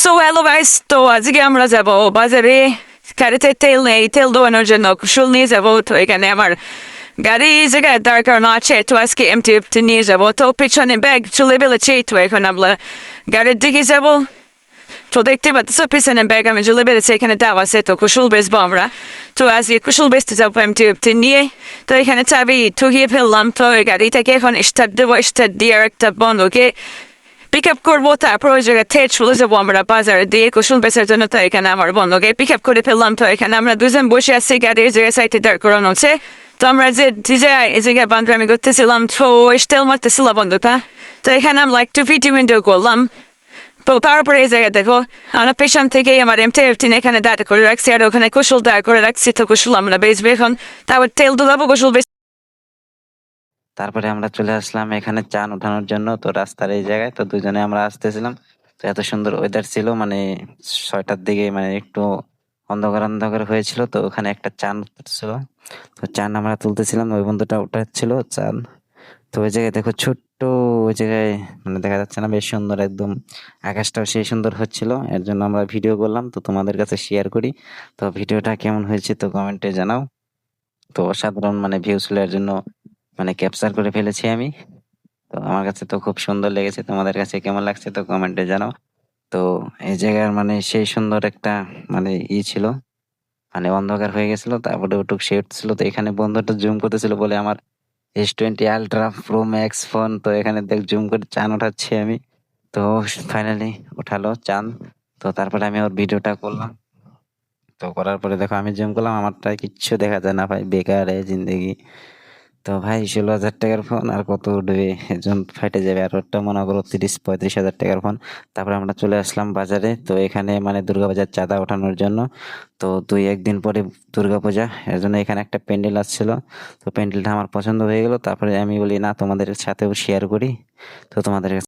So hello guys, তো আজকে আমরা যাব বাজারে গাড়িতে তেল নেই, তেল দোয়ানোর জন্য কুশল নিয়ে যাব। তো এখানে আমার গাড়ি এই জায়গায় দরকার না আছে, তো আজকে এমটি নিয়ে যাব। তো পিছনে ব্যাগ চলে বেড়েছি, তো এখন আমরা গাড়ির দিকে যাব। তো দেখতে পাচ্ছ পিছনে ব্যাগ আমি চলে বেড়েছি, এখানে দেওয়া আছে, তো কুশল বেচবো আমরা। তো আজকে কুশল বেচতে যাবো এমটি নিয়ে। তো এখানে চাবি ঠুকিয়ে ফেললাম, তো এই গাড়িটাকে এখন স্টার্ট দেবো, স্টার্ট দিয়ে একটা বন্ধকে পিক আপ করবো, তারপর ওই জায়গায় থেকে চলে যাবো আমরা বাজারে দিয়ে কুশল বেচার জন্য। তো এখানে আমার বন্ধুকে পিক আপ করে ফেললাম, তো এখানে আমরা দুজন বসে আছি, গাড়ির জায়গায় সাইডে দাঁড় করানো আছে। তো আমরা যে জায়গায় এই জায়গায় বান্ধবী করতেছিলাম, তো স্টেল মারতেছিল বন্ধুটা। তো এখানে আমরা একটু ভিডিও করলাম। তো তারপরে এই জায়গায় দেখো আমরা পেছন থেকে আমার এমটি এখানে দাঁড় করে রাখছি, আর ওখানে কুশল দাঁড় করে রাখছি। তো কুশল আমরা বেচবো এখন, তারপর তেল দুলাবো, কুশল বেচ। তারপরে আমরা চলে আসলাম এখানে চান উঠানোর জন্য। তো রাস্তার এই জায়গায় তো দুজনে আমরা আসতেছিলাম। তো এত সুন্দর ওয়েদার ছিল, মানে 6টার দিকে, মানে একটু অন্ধকার অন্ধকার হয়েছিল। তো ওখানে একটা চান উঠতেছিল, তো চান আমরা তুলতেছিলাম, ওই বন্ধুটা উঠাচ্ছিল চান। তো ওই জায়গায় দেখো ছোট্ট, ওই জায়গায় মানে দেখা যাচ্ছে না, বেশ সুন্দর একদম, আকাশটাও সেই সুন্দর হচ্ছিল। এর জন্য আমরা ভিডিও করলাম, তো তোমাদের কাছে শেয়ার করি। তো ভিডিওটা কেমন হয়েছে তো কমেন্টে জানাও। তো অসাধারণ মানে ভিউ ছিল, এর জন্য মানে ক্যাপচার করে ফেলেছি আমি। তো আমার কাছে তো খুব সুন্দর লেগেছে, তোমাদের কাছে কেমন লাগছে তো কমেন্টে জানাও। তো এই জায়গার মানে সেই সুন্দর একটা মানে ছিল, মানে অন্ধকার হয়ে গেছিল, তারপরে ওটুক শেড ছিল। তো এখানে বন্ধুটা জুম করতেছিল বলে আমার S20 Ultra Pro Max phone, তো এখানে দেখ জুম করে চান উঠাচ্ছি আমি। তো ফাইনালি উঠালো চান। তো তারপরে আমি ওর ভিডিওটা করলাম। তো করার পরে দেখো আমি জুম করলাম, আমারটায় কিচ্ছু দেখা যায় না ভাই, বেকার জিন্দগি। তো ভাই 16,000 টাকার ফোন আর কত উঠবে, এজন ফাইটে যাবে। আর ওরটা মনে করো 30-35 হাজার টাকার ফোন। তারপরে আমরা চলে আসলাম বাজারে, তো এখানে মানে দুর্গাপূজার চাঁদা ওঠানোর জন্য। তো 2-1 দিন পরে দুর্গাপূজা, এর জন্য এখানে একটা প্যান্ডেল আসছিল। তো প্যান্ডেলটা আমার পছন্দ হয়ে গেল, তারপরে আমি বলি না তোমাদের সাথেও শেয়ার করি। তো তোমাদের